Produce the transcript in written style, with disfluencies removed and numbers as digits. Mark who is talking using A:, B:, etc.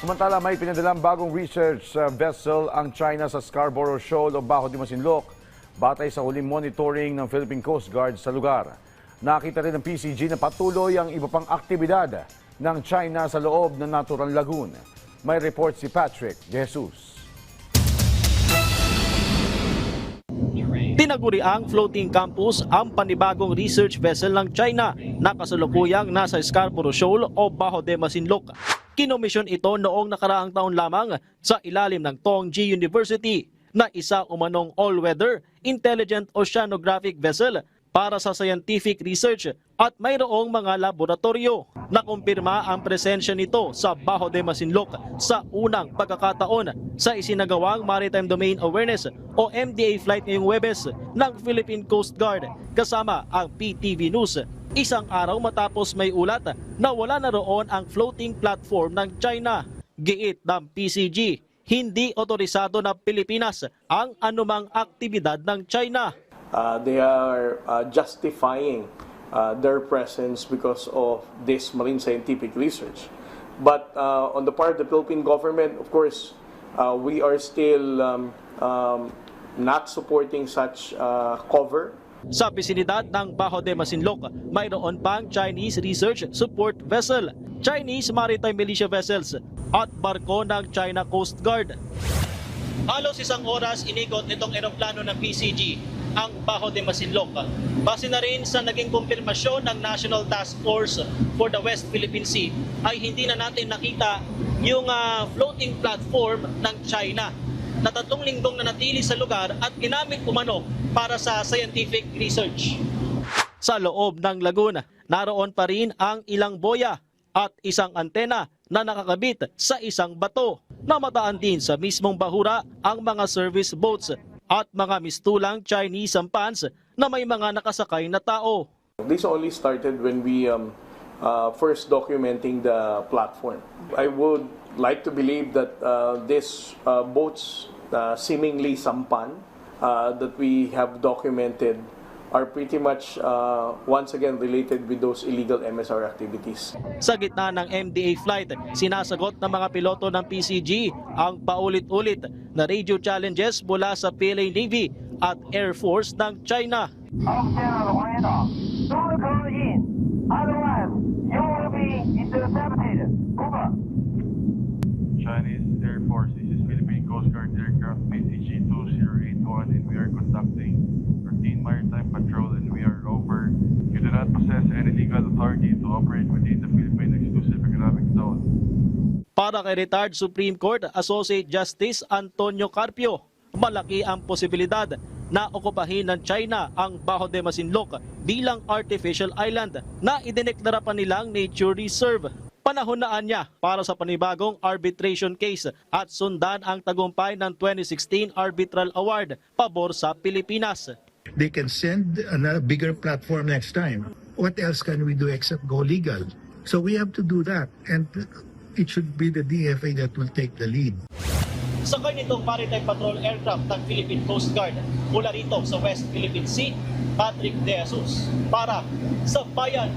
A: Samantala, may pinadalang bagong research vessel ang China sa Scarborough Shoal o Bajo de Masinloc, batay sa huling monitoring ng Philippine Coast Guard sa lugar. Nakita rin ng PCG na patuloy ang iba pang aktibidad ng China sa loob ng natural lagoon. May report si Patrick De Jesus.
B: Tinaguriang floating campus ang panibagong research vessel ng China na kasalukuyang nasa Scarborough Shoal o Bajo de Masinloc. Kinomisyon ito noong nakaraang taon lamang sa ilalim ng Tongji University na isa umanong all-weather intelligent oceanographic vessel para sa scientific research at mayroong mga laboratorio. Nakumpirma ang presensya nito sa Bajo de Masinloc sa unang pagkakataon sa isinagawang Maritime Domain Awareness o MDA flight ngayong Huwebes ng Philippine Coast Guard kasama ang PTV News. Isang araw matapos may ulat na wala na roon ang floating platform ng China. Giit ng PCG, hindi otorisado na Pilipinas ang anumang aktibidad ng China.
C: They are justifying their presence because of this marine scientific research. But on the part of the Philippine government, of course, we are still not supporting such cover.
B: Sa bisinidad ng Bajo de Masinloc, mayroon pang Chinese Research Support Vessel, Chinese Maritime Militia Vessels at barko ng China Coast Guard. Halos isang oras inikot nitong eroplano ng PCG ang Bajo de Masinloc. Base na rin sa naging kumpirmasyon ng National Task Force for the West Philippine Sea ay hindi na natin nakita yung floating platform ng China na 3 linggong nanatili sa lugar at ginamit umano para sa scientific research. Sa loob ng lagoon, naroon pa rin ang ilang boya at isang antena na nakakabit sa isang bato. Namataan din sa mismong bahura ang mga service boats at mga mistulang Chinese sampans na may mga nakasakay na tao.
C: This only started when we first documenting the platform. I would like to believe that these boats, seemingly sampan, that we have documented are pretty much once again related with those illegal MSR activities.
B: Sa gitna ng MDA flight, sinasagot ng mga piloto ng PCG ang paulit-ulit na radio challenges mula sa PLA Navy at Air Force ng China.
D: Chinese Air Force, this is Philippine Coast Guard aircraft PCG-2081 and we are conducting routine maritime patrol and we are over. You do not possess any legal authority to operate within the Philippine Exclusive Economic Zone.
B: Para kay retired Supreme Court Associate Justice Antonio Carpio, malaki ang posibilidad na okupahin ng China ang Bajo de Masinloc bilang artificial island na idineklara pa nilang nature reserve. Panahonaan niya para sa panibagong arbitration case at sundan ang tagumpay ng 2016 Arbitral Award pabor sa Pilipinas.
E: They can send a bigger platform next time. What else can we do except go legal? So we have to do that, and it should be the DFA that will take the lead.
B: Sakay nitong maritime patrol aircraft ng Philippine Coast Guard mula rito sa West Philippine Sea, Patrick De Jesus para sa Bayan.